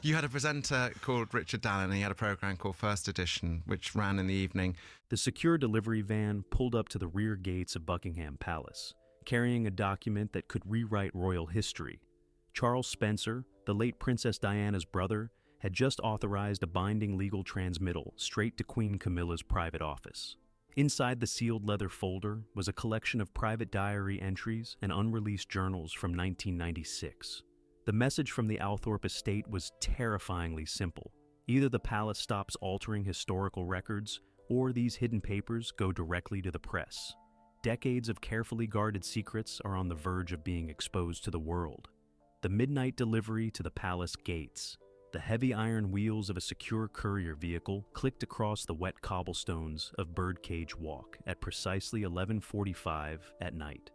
You had a presenter called Richard Dallin, and he had a program called First Edition, which ran in the evening. The secure delivery van pulled up to the rear gates of Buckingham Palace, carrying a document that could rewrite royal history. Charles Spencer, the late Princess Diana's brother, had just authorized a binding legal transmittal straight to Queen Camilla's private office. Inside the sealed leather folder was a collection of private diary entries and unreleased journals from 1996. The message from the Althorp estate was terrifyingly simple. Either the palace stops altering historical records, or these hidden papers go directly to the press. Decades of carefully guarded secrets are on the verge of being exposed to the world. The midnight delivery to the palace gates. The heavy iron wheels of a secure courier vehicle clicked across the wet cobblestones of Birdcage Walk at precisely 11:45 at night.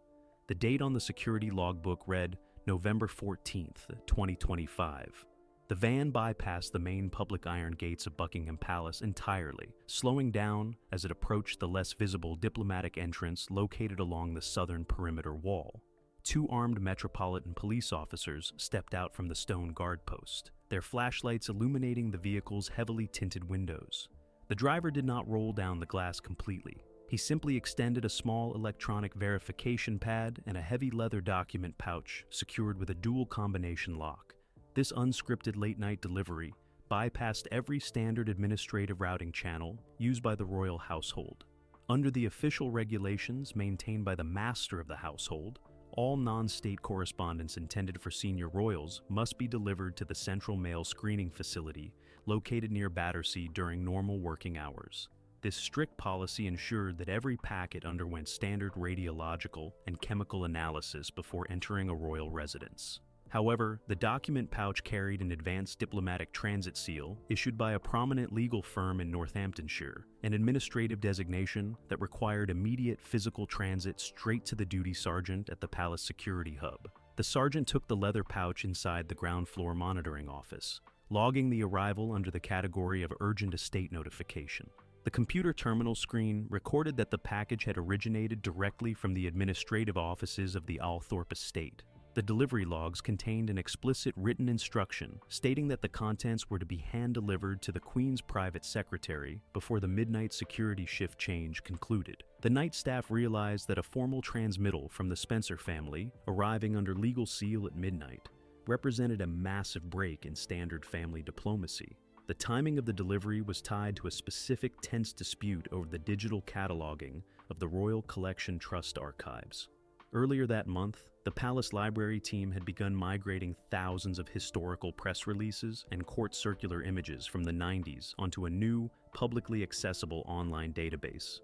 The date on the security logbook read November 14th, 2025. The van bypassed the main public iron gates of Buckingham Palace entirely, slowing down as it approached the less visible diplomatic entrance located along the southern perimeter wall. Two armed Metropolitan Police officers stepped out from the stone guard post, their flashlights illuminating the vehicle's heavily tinted windows. The driver did not roll down the glass completely. He simply extended a small electronic verification pad and a heavy leather document pouch secured with a dual combination lock. This unscripted late-night delivery bypassed every standard administrative routing channel used by the royal household. Under the official regulations maintained by the master of the household, all non-state correspondence intended for senior royals must be delivered to the Central Mail Screening Facility located near Battersea during normal working hours. This strict policy ensured that every packet underwent standard radiological and chemical analysis before entering a royal residence. However, the document pouch carried an advanced diplomatic transit seal issued by a prominent legal firm in Northamptonshire, an administrative designation that required immediate physical transit straight to the duty sergeant at the palace security hub. The sergeant took the leather pouch inside the ground floor monitoring office, logging the arrival under the category of urgent estate notification. The computer terminal screen recorded that the package had originated directly from the administrative offices of the Althorp estate. The delivery logs contained an explicit written instruction stating that the contents were to be hand-delivered to the Queen's private secretary before the midnight security shift change concluded. The night staff realized that a formal transmittal from the Spencer family, arriving under legal seal at midnight, represented a massive break in standard family diplomacy. The timing of the delivery was tied to a specific tense dispute over the digital cataloging of the Royal Collection Trust archives. Earlier that month, the Palace Library team had begun migrating thousands of historical press releases and court circular images from the 90s onto a new, publicly accessible online database.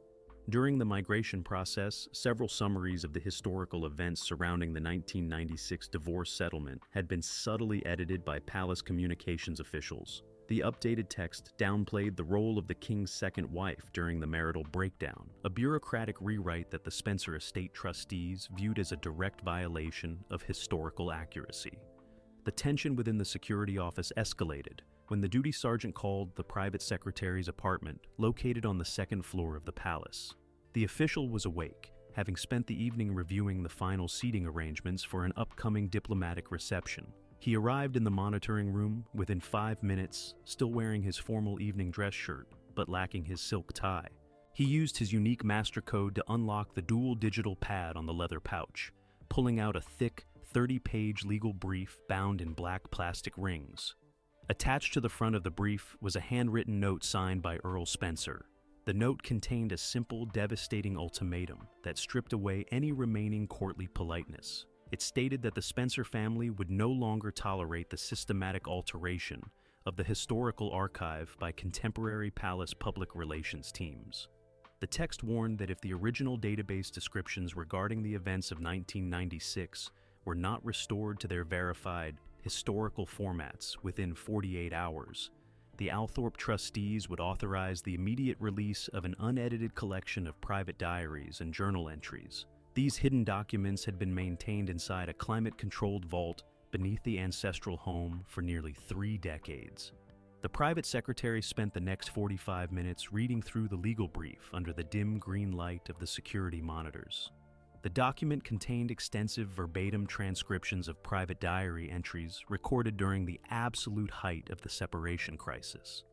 During the migration process, several summaries of the historical events surrounding the 1996 divorce settlement had been subtly edited by Palace communications officials. The updated text downplayed the role of the king's second wife during the marital breakdown, a bureaucratic rewrite that the Spencer estate trustees viewed as a direct violation of historical accuracy. The tension within the security office escalated when the duty sergeant called the private secretary's apartment, located on the second floor of the palace. The official was awake, having spent the evening reviewing the final seating arrangements for an upcoming diplomatic reception. He arrived in the monitoring room within 5 minutes, still wearing his formal evening dress shirt, but lacking his silk tie. He used his unique master code to unlock the dual digital pad on the leather pouch, pulling out a thick, 30-page legal brief bound in black plastic rings. Attached to the front of the brief was a handwritten note signed by Earl Spencer. The note contained a simple, devastating ultimatum that stripped away any remaining courtly politeness. It stated that the Spencer family would no longer tolerate the systematic alteration of the historical archive by contemporary palace public relations teams. The text warned that if the original database descriptions regarding the events of 1996 were not restored to their verified historical formats within 48 hours, the Althorp trustees would authorize the immediate release of an unedited collection of private diaries and journal entries. These hidden documents had been maintained inside a climate-controlled vault beneath the ancestral home for nearly 3 decades. The private secretary spent the next 45 minutes reading through the legal brief under the dim green light of the security monitors. The document contained extensive verbatim transcriptions of private diary entries recorded during the absolute height of the separation crisis.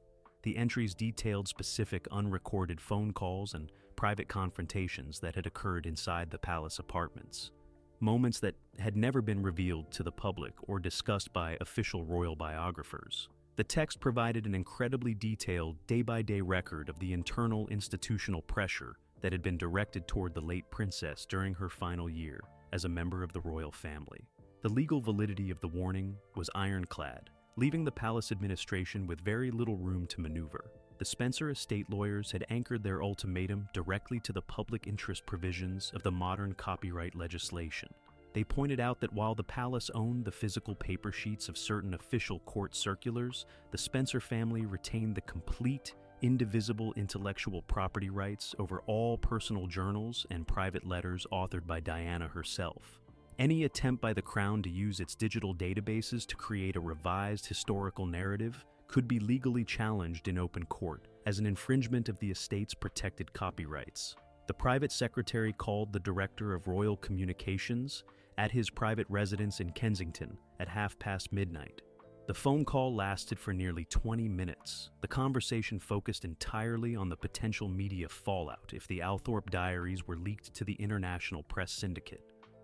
The entries detailed specific unrecorded phone calls and private confrontations that had occurred inside the palace apartments, moments that had never been revealed to the public or discussed by official royal biographers. The text provided an incredibly detailed day-by-day record of the internal institutional pressure that had been directed toward the late princess during her final year as a member of the royal family. The legal validity of the warning was ironclad, leaving the palace administration with very little room to maneuver. The Spencer estate lawyers had anchored their ultimatum directly to the public interest provisions of the modern copyright legislation. They pointed out that while the palace owned the physical paper sheets of certain official court circulars, the Spencer family retained the complete, indivisible intellectual property rights over all personal journals and private letters authored by Diana herself. Any attempt by the Crown to use its digital databases to create a revised historical narrative could be legally challenged in open court as an infringement of the estate's protected copyrights. The private secretary called the director of royal communications at his private residence in Kensington at midnight. The phone call lasted for nearly 20 minutes. The conversation focused entirely on the potential media fallout if the Althorp diaries were leaked to the international press syndicate.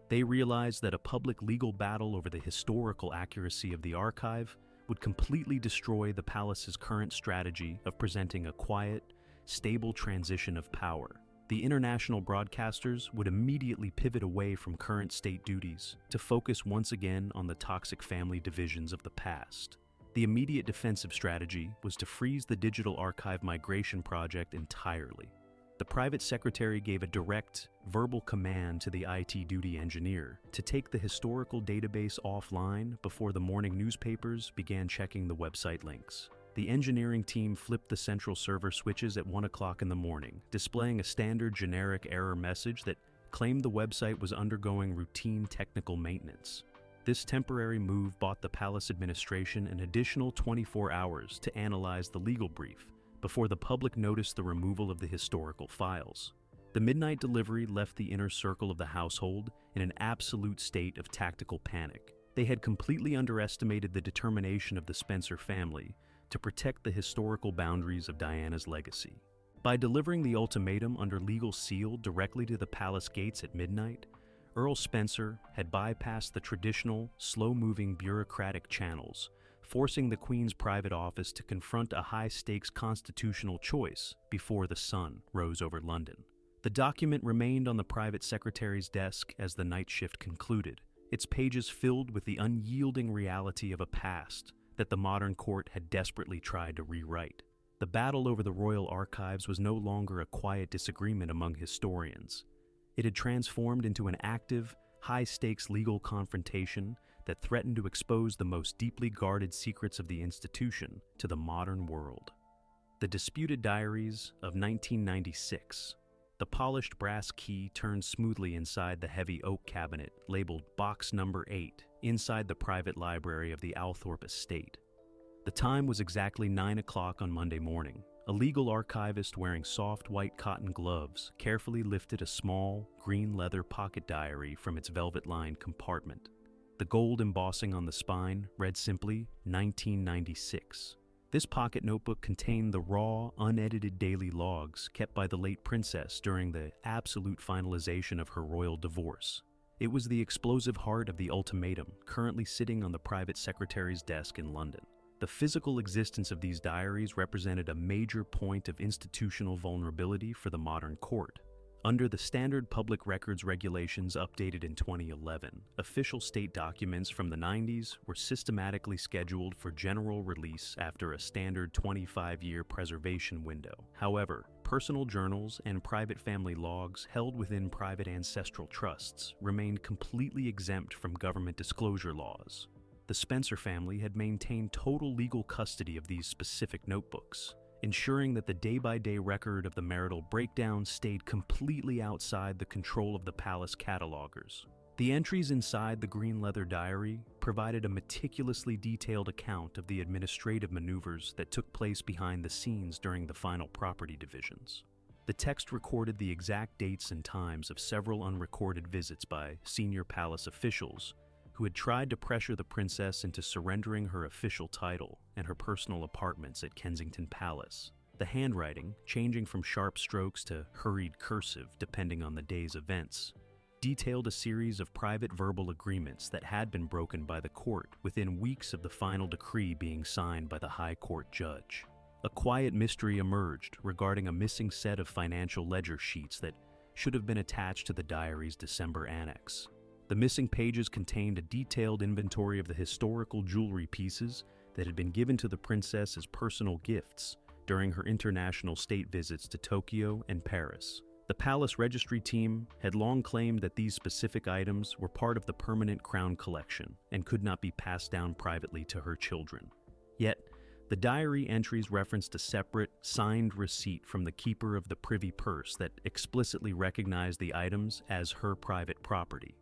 They realized that a public legal battle over the historical accuracy of the archive would completely destroy the palace's current strategy of presenting a quiet, stable transition of power. The international broadcasters would immediately pivot away from current state duties to focus once again on the toxic family divisions of the past. The immediate defensive strategy was to freeze the digital archive migration project entirely. The private secretary gave a direct, verbal command to the IT duty engineer to take the historical database offline before the morning newspapers began checking the website links. The engineering team flipped the central server switches at 1 o'clock in the morning, displaying a standard generic error message that claimed the website was undergoing routine technical maintenance. This temporary move bought the palace administration an additional 24 hours to analyze the legal brief before the public noticed the removal of the historical files. The midnight delivery left the inner circle of the household in an absolute state of tactical panic. They had completely underestimated the determination of the Spencer family to protect the historical boundaries of Diana's legacy. By delivering the ultimatum under legal seal directly to the palace gates at midnight, Earl Spencer had bypassed the traditional, slow-moving bureaucratic channels, forcing the Queen's private office to confront a high-stakes constitutional choice before the sun rose over London. The document remained on the private secretary's desk as the night shift concluded, its pages filled with the unyielding reality of a past that the modern court had desperately tried to rewrite. The battle over the royal archives was no longer a quiet disagreement among historians. It had transformed into an active, high-stakes legal confrontation that threatened to expose the most deeply guarded secrets of the institution to the modern world. The disputed diaries of 1996. The polished brass key turned smoothly inside the heavy oak cabinet labeled Box Number 8 inside the private library of the Althorp estate. The time was exactly 9 o'clock on Monday morning. A legal archivist wearing soft white cotton gloves carefully lifted a small, green leather pocket diary from its velvet-lined compartment. The gold embossing on the spine read simply 1996. This pocket notebook contained the raw, unedited daily logs kept by the late princess during the absolute finalization of her royal divorce. It was the explosive heart of the ultimatum currently sitting on the private secretary's desk in London. The physical existence of these diaries represented a major point of institutional vulnerability for the modern court. Under the standard public records regulations updated in 2011, official state documents from the 90s were systematically scheduled for general release after a standard 25-year preservation window. However, personal journals and private family logs held within private ancestral trusts remained completely exempt from government disclosure laws. The Spencer family had maintained total legal custody of these specific notebooks, ensuring that the day-by-day record of the marital breakdown stayed completely outside the control of the palace catalogers. The entries inside the green leather diary provided a meticulously detailed account of the administrative maneuvers that took place behind the scenes during the final property divisions. The text recorded the exact dates and times of several unrecorded visits by senior palace officials who had tried to pressure the princess into surrendering her official title and her personal apartments at Kensington Palace. The handwriting, changing from sharp strokes to hurried cursive depending on the day's events, detailed a series of private verbal agreements that had been broken by the court within weeks of the final decree being signed by the High Court judge. A quiet mystery emerged regarding a missing set of financial ledger sheets that should have been attached to the diary's December annex. The missing pages contained a detailed inventory of the historical jewelry pieces that had been given to the princess as personal gifts during her international state visits to Tokyo and Paris. The palace registry team had long claimed that these specific items were part of the permanent crown collection and could not be passed down privately to her children. Yet, the diary entries referenced a separate, signed receipt from the keeper of the privy purse that explicitly recognized the items as her private property.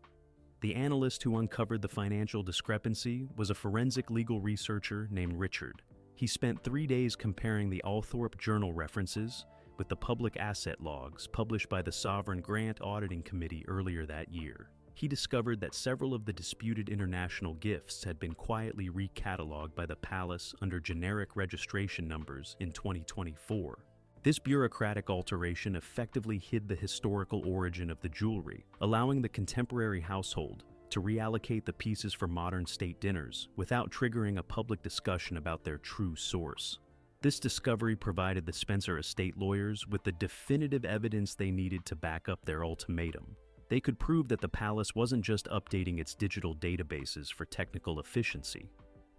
The analyst who uncovered the financial discrepancy was a forensic legal researcher named Richard. He spent 3 days comparing the Althorp Journal references with the public asset logs published by the Sovereign Grant Auditing Committee earlier that year. He discovered that several of the disputed international gifts had been quietly recatalogued by the palace under generic registration numbers in 2024. This bureaucratic alteration effectively hid the historical origin of the jewelry, allowing the contemporary household to reallocate the pieces for modern state dinners without triggering a public discussion about their true source. This discovery provided the Spencer estate lawyers with the definitive evidence they needed to back up their ultimatum. They could prove that the palace wasn't just updating its digital databases for technical efficiency.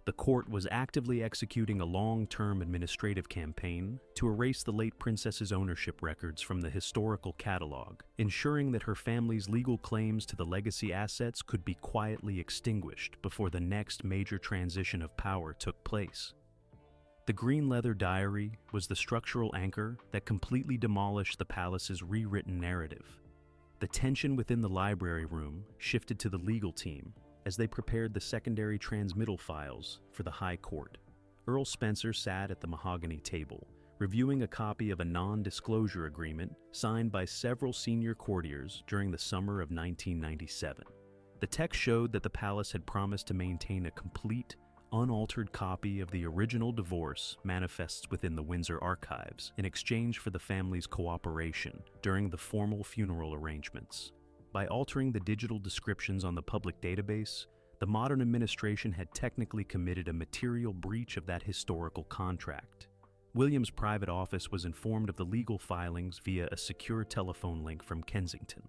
The court was actively executing a long-term administrative campaign to erase the late princess's ownership records from the historical catalog, ensuring that her family's legal claims to the legacy assets could be quietly extinguished before the next major transition of power took place. The green leather diary was the structural anchor that completely demolished the palace's rewritten narrative. The tension within the library room shifted to the legal team as they prepared the secondary transmittal files for the High Court. Earl Spencer sat at the mahogany table, reviewing a copy of a non-disclosure agreement signed by several senior courtiers during the summer of 1997. The text showed that the palace had promised to maintain a complete, unaltered copy of the original divorce manifests within the Windsor archives in exchange for the family's cooperation during the formal funeral arrangements. By altering the digital descriptions on the public database, the modern administration had technically committed a material breach of that historical contract. William's private office was informed of the legal filings via a secure telephone link from Kensington.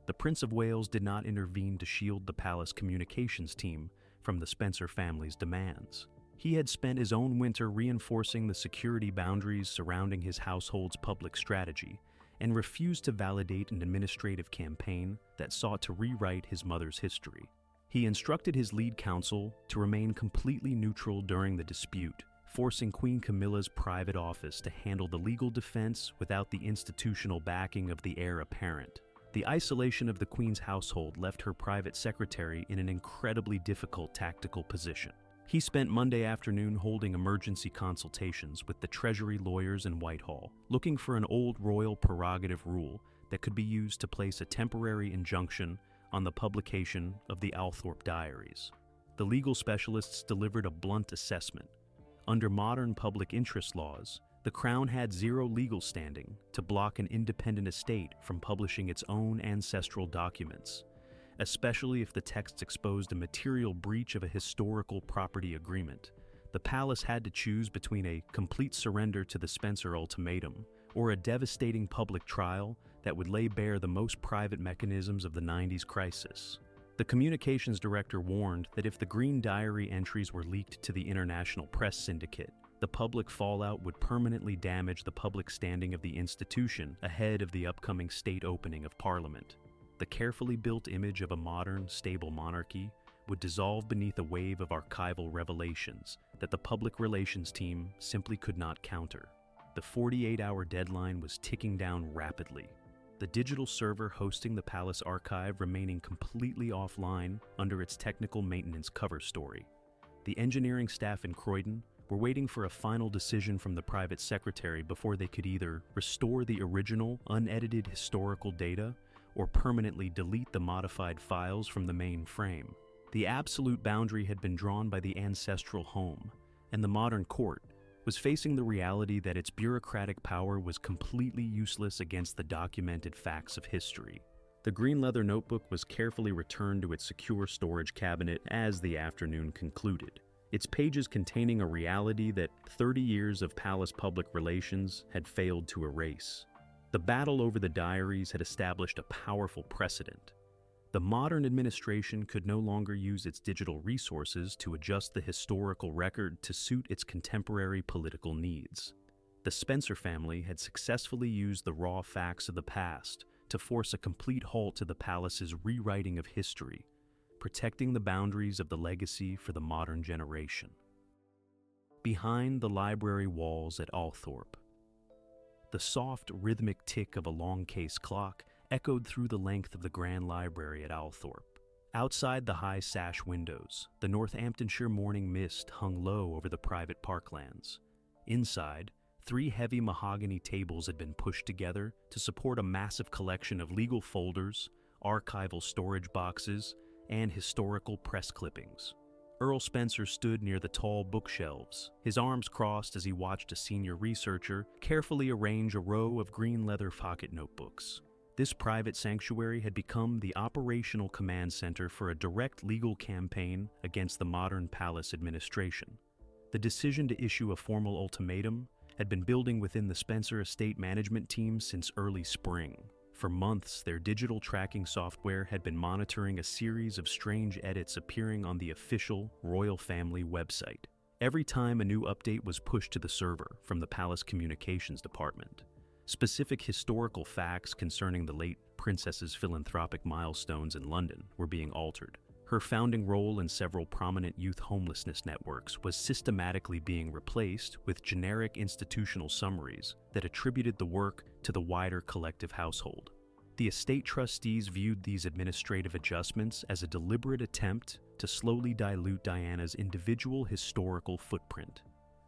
The Prince of Wales did not intervene to shield the palace communications team from the Spencer family's demands. He had spent his own winter reinforcing the security boundaries surrounding his household's public strategy and refused to validate an administrative campaign that sought to rewrite his mother's history. He instructed his lead counsel to remain completely neutral during the dispute, forcing Queen Camilla's private office to handle the legal defense without the institutional backing of the heir apparent. The isolation of the Queen's household left her private secretary in an incredibly difficult tactical position. He spent Monday afternoon holding emergency consultations with the Treasury lawyers in Whitehall, looking for an old royal prerogative rule that could be used to place a temporary injunction on the publication of the Althorp diaries. The legal specialists delivered a blunt assessment. Under modern public interest laws, the Crown had zero legal standing to block an independent estate from publishing its own ancestral documents, especially if the texts exposed a material breach of a historical property agreement. The palace had to choose between a complete surrender to the Spencer ultimatum or a devastating public trial that would lay bare the most private mechanisms of the 90s crisis. The communications director warned that if the Green Diary entries were leaked to the international press syndicate, the public fallout would permanently damage the public standing of the institution ahead of the upcoming state opening of Parliament. The carefully built image of a modern, stable monarchy would dissolve beneath a wave of archival revelations that the public relations team simply could not counter. The 48-hour deadline was ticking down rapidly, the digital server hosting the palace archive remaining completely offline under its technical maintenance cover story. The engineering staff in Croydon were waiting for a final decision from the private secretary before they could either restore the original, unedited historical data or permanently delete the modified files from the main frame. The absolute boundary had been drawn by the ancestral home, and the modern court was facing the reality that its bureaucratic power was completely useless against the documented facts of history. The green leather notebook was carefully returned to its secure storage cabinet as the afternoon concluded, its pages containing a reality that 30 years of palace public relations had failed to erase. The battle over the diaries had established a powerful precedent. The modern administration could no longer use its digital resources to adjust the historical record to suit its contemporary political needs. The Spencer family had successfully used the raw facts of the past to force a complete halt to the palace's rewriting of history, protecting the boundaries of the legacy for the modern generation. Behind the library walls at Althorpe, the soft, rhythmic tick of a long case clock echoed through the length of the Grand Library at Althorpe. Outside the high sash windows, the Northamptonshire morning mist hung low over the private parklands. Inside, 3 heavy mahogany tables had been pushed together to support a massive collection of legal folders, archival storage boxes, and historical press clippings. Earl Spencer stood near the tall bookshelves, his arms crossed as he watched a senior researcher carefully arrange a row of green leather pocket notebooks. This private sanctuary had become the operational command center for a direct legal campaign against the modern palace administration. The decision to issue a formal ultimatum had been building within the Spencer estate management team since early spring. For months, their digital tracking software had been monitoring a series of strange edits appearing on the official royal family website. Every time a new update was pushed to the server from the palace communications department, specific historical facts concerning the late princess's philanthropic milestones in London were being altered. Her founding role in several prominent youth homelessness networks was systematically being replaced with generic institutional summaries that attributed the work to the wider collective household. The estate trustees viewed these administrative adjustments as a deliberate attempt to slowly dilute Diana's individual historical footprint.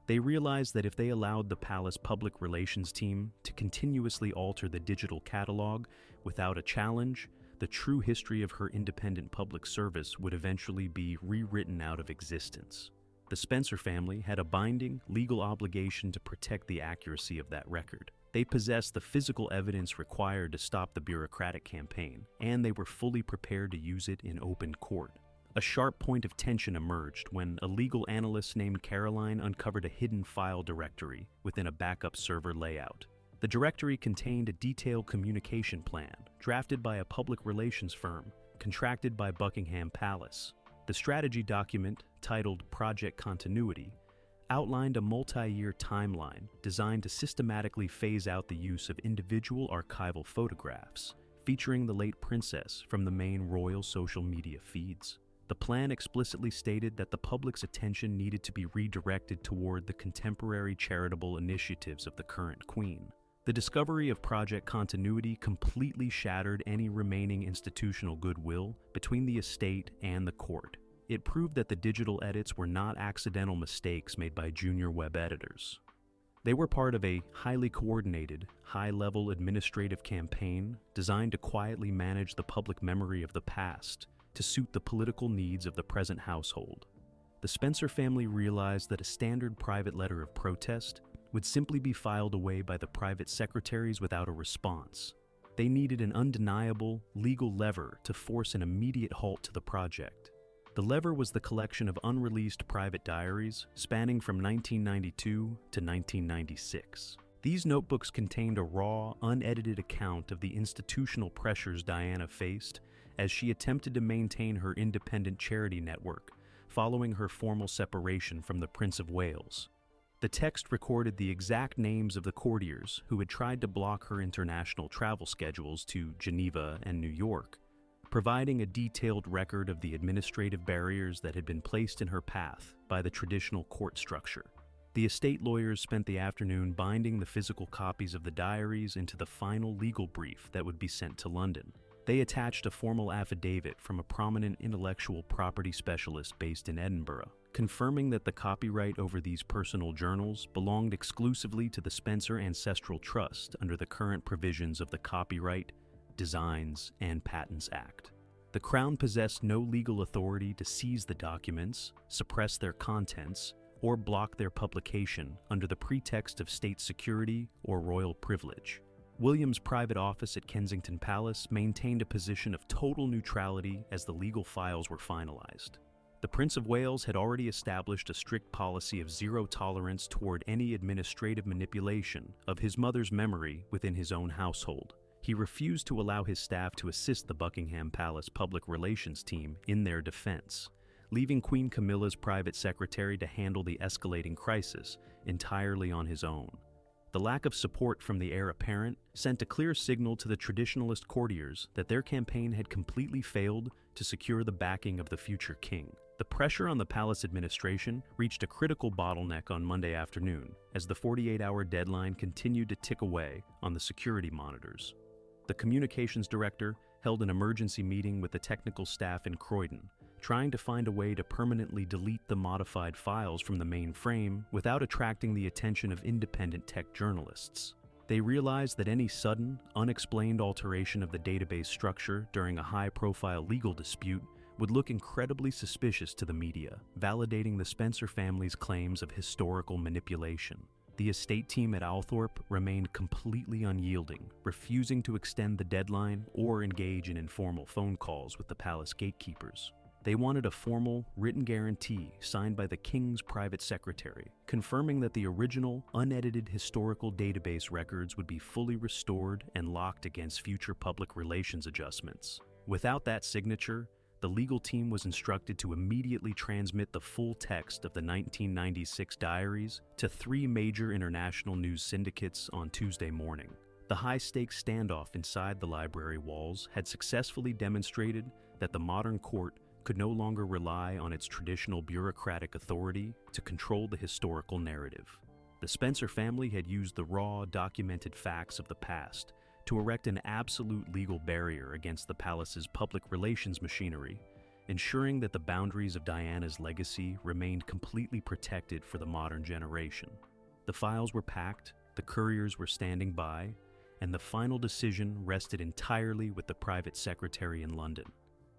They realized that if they allowed the palace public relations team to continuously alter the digital catalog without a challenge, the true history of her independent public service would eventually be rewritten out of existence. The Spencer family had a binding legal obligation to protect the accuracy of that record. They possessed the physical evidence required to stop the bureaucratic campaign, and they were fully prepared to use it in open court. A sharp point of tension emerged when a legal analyst named Caroline uncovered a hidden file directory within a backup server layout. The directory contained a detailed communication plan drafted by a public relations firm contracted by Buckingham Palace. The strategy document, titled Project Continuity, outlined a multi-year timeline designed to systematically phase out the use of individual archival photographs featuring the late princess from the main royal social media feeds. The plan explicitly stated that the public's attention needed to be redirected toward the contemporary charitable initiatives of the current queen. The discovery of Project Continuity completely shattered any remaining institutional goodwill between the estate and the court. It proved that the digital edits were not accidental mistakes made by junior web editors. They were part of a highly coordinated, high-level administrative campaign designed to quietly manage the public memory of the past to suit the political needs of the present household. The Spencer family realized that a standard private letter of protest would simply be filed away by the private secretaries without a response. They needed an undeniable, legal lever to force an immediate halt to the project. The lever was the collection of unreleased private diaries spanning from 1992 to 1996. These notebooks contained a raw, unedited account of the institutional pressures Diana faced as she attempted to maintain her independent charity network following her formal separation from the Prince of Wales. The text recorded the exact names of the courtiers who had tried to block her international travel schedules to Geneva and New York, providing a detailed record of the administrative barriers that had been placed in her path by the traditional court structure. The estate lawyers spent the afternoon binding the physical copies of the diaries into the final legal brief that would be sent to London. They attached a formal affidavit from a prominent intellectual property specialist based in Edinburgh, confirming that the copyright over these personal journals belonged exclusively to the Spencer Ancestral Trust under the current provisions of the Copyright, Designs, and Patents Act. The Crown possessed no legal authority to seize the documents, suppress their contents, or block their publication under the pretext of state security or royal privilege. William's private office at Kensington Palace maintained a position of total neutrality as the legal files were finalized. The Prince of Wales had already established a strict policy of zero tolerance toward any administrative manipulation of his mother's memory within his own household. He refused to allow his staff to assist the Buckingham Palace public relations team in their defense, leaving Queen Camilla's private secretary to handle the escalating crisis entirely on his own. The lack of support from the heir apparent sent a clear signal to the traditionalist courtiers that their campaign had completely failed to secure the backing of the future king. The pressure on the palace administration reached a critical bottleneck on Monday afternoon as the 48-hour deadline continued to tick away on the security monitors. The communications director held an emergency meeting with the technical staff in Croydon, trying to find a way to permanently delete the modified files from the mainframe without attracting the attention of independent tech journalists. They realized that any sudden, unexplained alteration of the database structure during a high-profile legal dispute would look incredibly suspicious to the media, validating the Spencer family's claims of historical manipulation. The estate team at Althorp remained completely unyielding, refusing to extend the deadline or engage in informal phone calls with the palace gatekeepers. They wanted a formal, written guarantee signed by the king's private secretary, confirming that the original, unedited historical database records would be fully restored and locked against future public relations adjustments. Without that signature, the legal team was instructed to immediately transmit the full text of the 1996 diaries to 3 major international news syndicates on Tuesday morning. The high-stakes standoff inside the library walls had successfully demonstrated that the modern court could no longer rely on its traditional bureaucratic authority to control the historical narrative. The Spencer family had used the raw, documented facts of the past to erect an absolute legal barrier against the palace's public relations machinery, ensuring that the boundaries of Diana's legacy remained completely protected for the modern generation. The files were packed, the couriers were standing by, and the final decision rested entirely with the private secretary in London.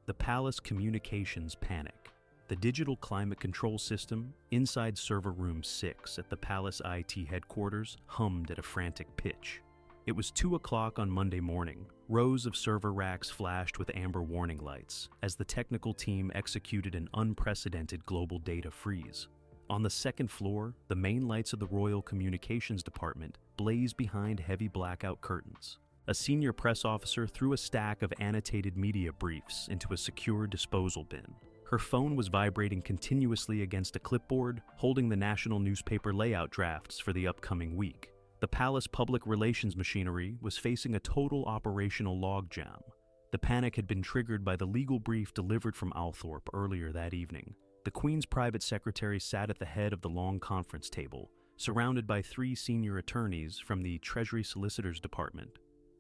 The palace communications panic. The digital climate control system inside server room 6 at the palace IT headquarters hummed at a frantic pitch. It was 2 o'clock on Monday morning. Rows of server racks flashed with amber warning lights as the technical team executed an unprecedented global data freeze. On the second floor, the main lights of the Royal Communications Department blazed behind heavy blackout curtains. A senior press officer threw a stack of annotated media briefs into a secure disposal bin. Her phone was vibrating continuously against a clipboard, holding the national newspaper layout drafts for the upcoming week. The palace public relations machinery was facing a total operational logjam. The panic had been triggered by the legal brief delivered from Althorp earlier that evening. The Queen's private secretary sat at the head of the long conference table, surrounded by 3 senior attorneys from the Treasury Solicitor's Department.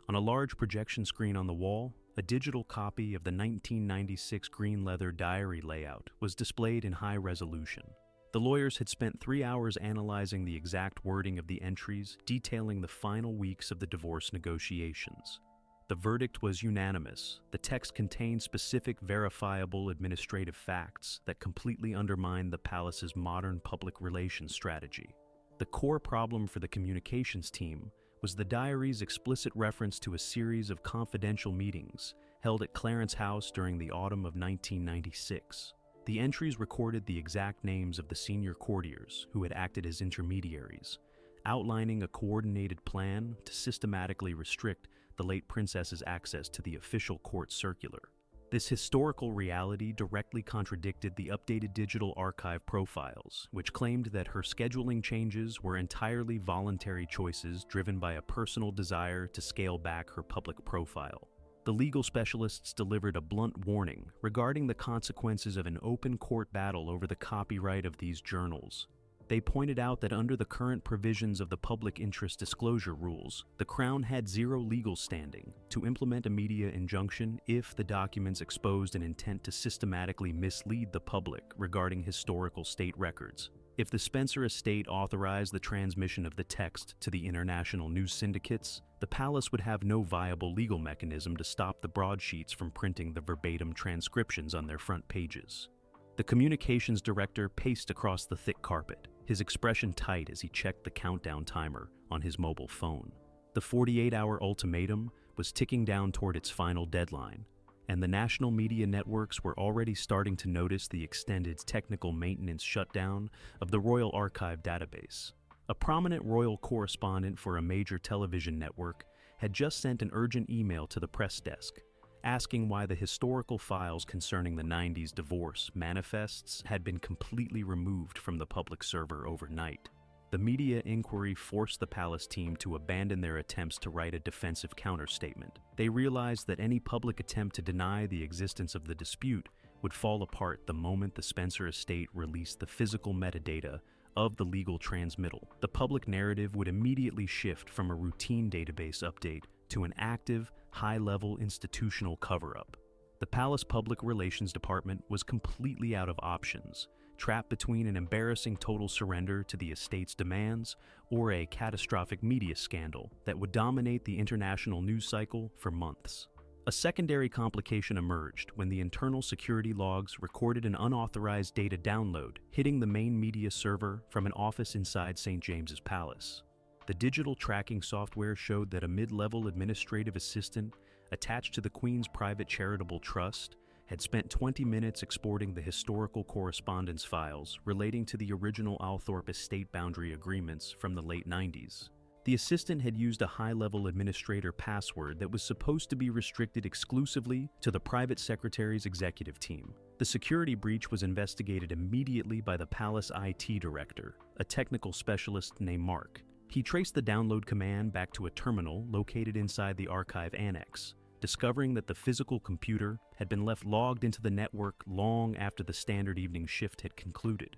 On a large projection screen on the wall, a digital copy of the 1996 green leather diary layout was displayed in high resolution. The lawyers had spent 3 hours analyzing the exact wording of the entries detailing the final weeks of the divorce negotiations. The verdict was unanimous. The text contained specific, verifiable administrative facts that completely undermined the palace's modern public relations strategy. The core problem for the communications team was the diary's explicit reference to a series of confidential meetings held at Clarence House during the autumn of 1996. The entries recorded the exact names of the senior courtiers who had acted as intermediaries, outlining a coordinated plan to systematically restrict the late princess's access to the official court circular. This historical reality directly contradicted the updated digital archive profiles, which claimed that her scheduling changes were entirely voluntary choices driven by a personal desire to scale back her public profile. The legal specialists delivered a blunt warning regarding the consequences of an open court battle over the copyright of these journals. They pointed out that under the current provisions of the public interest disclosure rules, the Crown had zero legal standing to implement a media injunction if the documents exposed an intent to systematically mislead the public regarding historical state records. If the Spencer estate authorized the transmission of the text to the international news syndicates, the palace would have no viable legal mechanism to stop the broadsheets from printing the verbatim transcriptions on their front pages. The communications director paced across the thick carpet, his expression tight as he checked the countdown timer on his mobile phone. The 48-hour ultimatum was ticking down toward its final deadline, and the national media networks were already starting to notice the extended technical maintenance shutdown of the Royal Archive database. A prominent royal correspondent for a major television network had just sent an urgent email to the press desk, asking why the historical files concerning the 90s divorce manifests had been completely removed from the public server overnight. The media inquiry forced the palace team to abandon their attempts to write a defensive counterstatement. They realized that any public attempt to deny the existence of the dispute would fall apart the moment the Spencer estate released the physical metadata of the legal transmittal. The public narrative would immediately shift from a routine database update to an active, high-level institutional cover-up. The palace public relations department was completely out of options, trapped between an embarrassing total surrender to the estate's demands or a catastrophic media scandal that would dominate the international news cycle for months. A secondary complication emerged when the internal security logs recorded an unauthorized data download hitting the main media server from an office inside St. James's Palace. The digital tracking software showed that a mid-level administrative assistant attached to the Queen's private charitable trust had spent 20 minutes exporting the historical correspondence files relating to the original Althorpe estate boundary agreements from the late 90s. The assistant had used a high-level administrator password that was supposed to be restricted exclusively to the private secretary's executive team. The security breach was investigated immediately by the palace IT director, a technical specialist named Mark. He traced the download command back to a terminal located inside the archive annex, discovering that the physical computer had been left logged into the network long after the standard evening shift had concluded.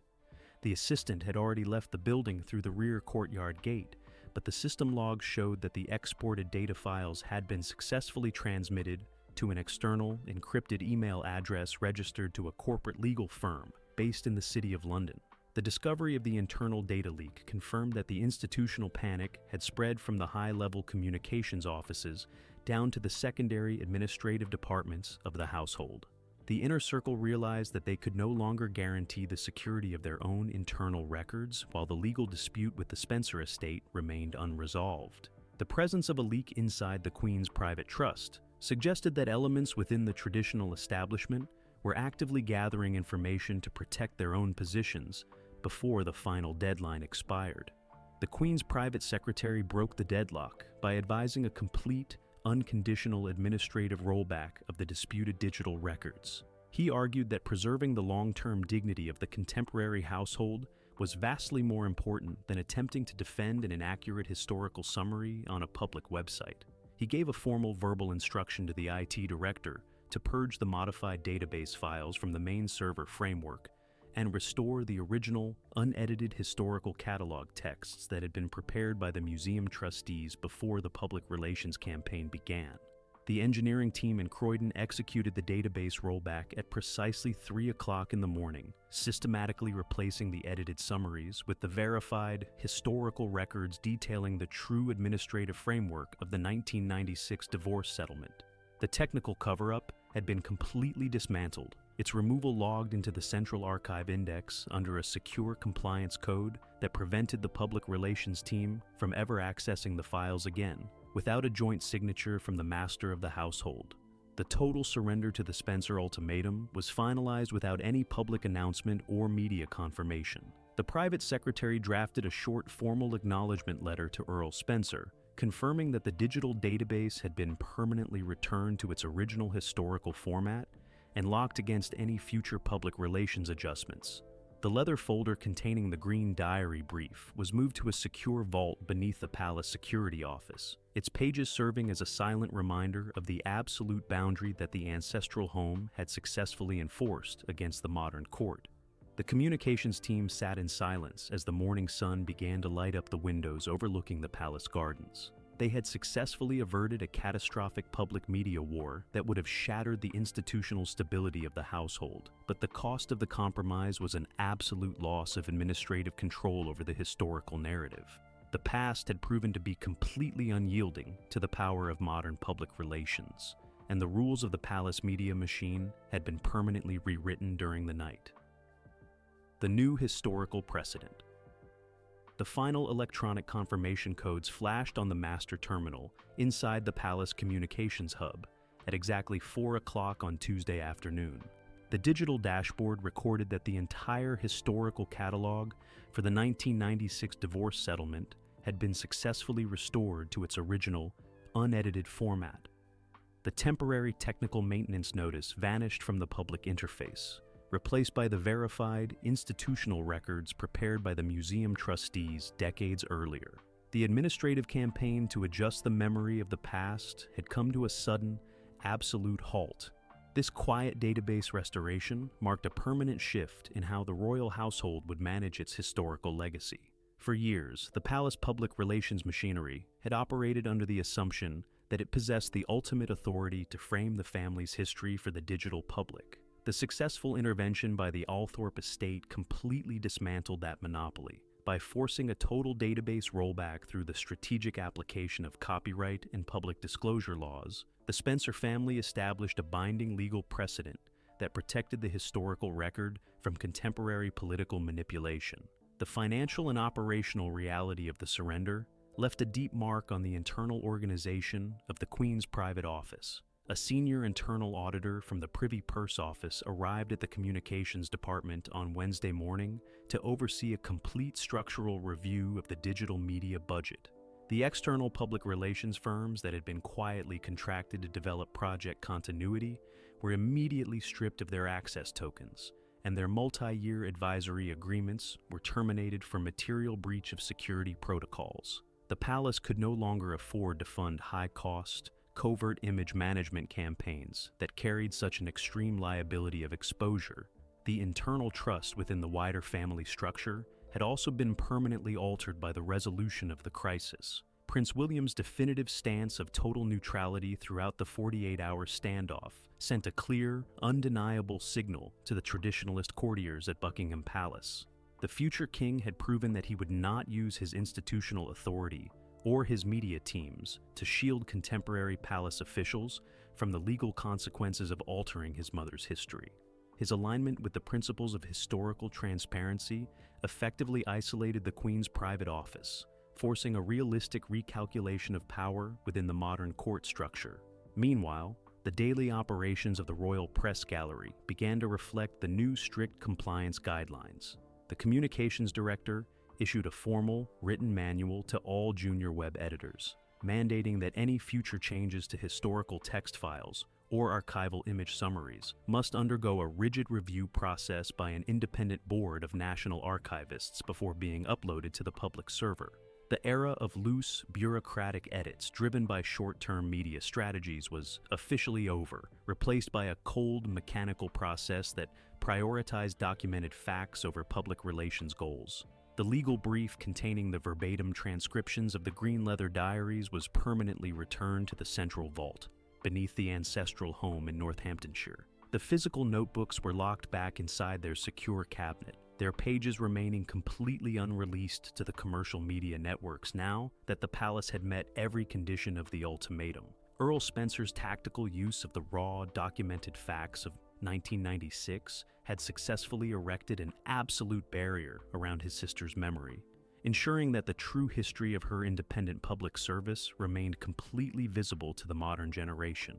The assistant had already left the building through the rear courtyard gate, but the system logs showed that the exported data files had been successfully transmitted to an external, encrypted email address registered to a corporate legal firm based in the City of London. The discovery of the internal data leak confirmed that the institutional panic had spread from the high-level communications offices down to the secondary administrative departments of the household. The inner circle realized that they could no longer guarantee the security of their own internal records while the legal dispute with the Spencer estate remained unresolved. The presence of a leak inside the Queen's private trust suggested that elements within the traditional establishment were actively gathering information to protect their own positions before the final deadline expired. The Queen's private secretary broke the deadlock by advising a complete, unconditional administrative rollback of the disputed digital records. He argued that preserving the long-term dignity of the contemporary household was vastly more important than attempting to defend an inaccurate historical summary on a public website. He gave a formal verbal instruction to the IT director to purge the modified database files from the main server framework and restore the original, unedited historical catalog texts that had been prepared by the museum trustees before the public relations campaign began. The engineering team in Croydon executed the database rollback at precisely 3 o'clock in the morning, systematically replacing the edited summaries with the verified historical records detailing the true administrative framework of the 1996 divorce settlement. The technical cover-up had been completely dismantled, its removal logged into the Central Archive Index under a secure compliance code that prevented the public relations team from ever accessing the files again, without a joint signature from the master of the household. The total surrender to the Spencer ultimatum was finalized without any public announcement or media confirmation. The private secretary drafted a short formal acknowledgement letter to Earl Spencer, confirming that the digital database had been permanently returned to its original historical format and locked against any future public relations adjustments. The leather folder containing the green diary brief was moved to a secure vault beneath the palace security office, its pages serving as a silent reminder of the absolute boundary that the ancestral home had successfully enforced against the modern court. The communications team sat in silence as the morning sun began to light up the windows overlooking the palace gardens. They had successfully averted a catastrophic public media war that would have shattered the institutional stability of the household, but the cost of the compromise was an absolute loss of administrative control over the historical narrative. The past had proven to be completely unyielding to the power of modern public relations, and the rules of the palace media machine had been permanently rewritten during the night. The new historical precedent. The final electronic confirmation codes flashed on the master terminal inside the palace communications hub at exactly 4 o'clock on Tuesday afternoon. The digital dashboard recorded that the entire historical catalog for the 1996 divorce settlement had been successfully restored to its original, unedited format. The temporary technical maintenance notice vanished from the public interface, replaced by the verified institutional records prepared by the museum trustees decades earlier. The administrative campaign to adjust the memory of the past had come to a sudden, absolute halt. This quiet database restoration marked a permanent shift in how the royal household would manage its historical legacy. For years, the palace public relations machinery had operated under the assumption that it possessed the ultimate authority to frame the family's history for the digital public. The successful intervention by the Althorpe estate completely dismantled that monopoly by forcing a total database rollback through the strategic application of copyright and public disclosure laws. The Spencer family established a binding legal precedent that protected the historical record from contemporary political manipulation. The financial and operational reality of the surrender left a deep mark on the internal organization of the Queen's private office. A senior internal auditor from the Privy Purse Office arrived at the communications department on Wednesday morning to oversee a complete structural review of the digital media budget. The external public relations firms that had been quietly contracted to develop project continuity were immediately stripped of their access tokens, and their multi-year advisory agreements were terminated for material breach of security protocols. The palace could no longer afford to fund high-cost, covert image management campaigns that carried such an extreme liability of exposure. The internal trust within the wider family structure had also been permanently altered by the resolution of the crisis. Prince William's definitive stance of total neutrality throughout the 48-hour standoff sent a clear, undeniable signal to the traditionalist courtiers at Buckingham Palace. The future king had proven that he would not use his institutional authority or his media teams to shield contemporary palace officials from the legal consequences of altering his mother's history. His alignment with the principles of historical transparency effectively isolated the Queen's private office, forcing a realistic recalculation of power within the modern court structure. Meanwhile, the daily operations of the Royal Press Gallery began to reflect the new strict compliance guidelines. The communications director issued a formal, written manual to all junior web editors, mandating that any future changes to historical text files or archival image summaries must undergo a rigid review process by an independent board of national archivists before being uploaded to the public server. The era of loose, bureaucratic edits driven by short-term media strategies was officially over, replaced by a cold, mechanical process that prioritized documented facts over public relations goals. The legal brief containing the verbatim transcriptions of the green leather diaries was permanently returned to the central vault, beneath the ancestral home in Northamptonshire. The physical notebooks were locked back inside their secure cabinet, their pages remaining completely unreleased to the commercial media networks now that the palace had met every condition of the ultimatum. Earl Spencer's tactical use of the raw, documented facts of 1996 had successfully erected an absolute barrier around his sister's memory, ensuring that the true history of her independent public service remained completely visible to the modern generation.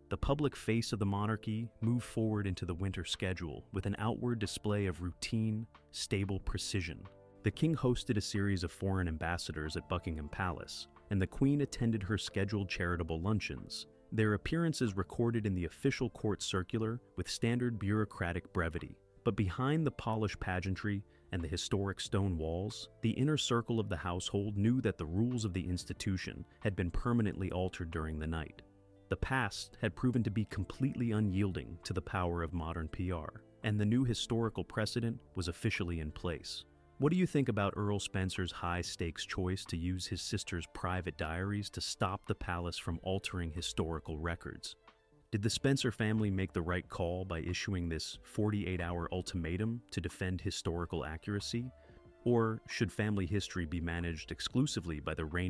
The public face of the monarchy moved forward into the winter schedule with an outward display of routine, stable precision. The king hosted a series of foreign ambassadors at Buckingham Palace, and the Queen attended her scheduled charitable luncheons, their appearances recorded in the official court circular with standard bureaucratic brevity. But behind the polished pageantry and the historic stone walls, the inner circle of the household knew that the rules of the institution had been permanently altered during the night. The past had proven to be completely unyielding to the power of modern PR. and the new historical precedent was officially in place. What do you think about Earl Spencer's high-stakes choice to use his sister's private diaries to stop the palace from altering historical records? Did the Spencer family make the right call by issuing this 48-hour ultimatum to defend historical accuracy? Or should family history be managed exclusively by the reigning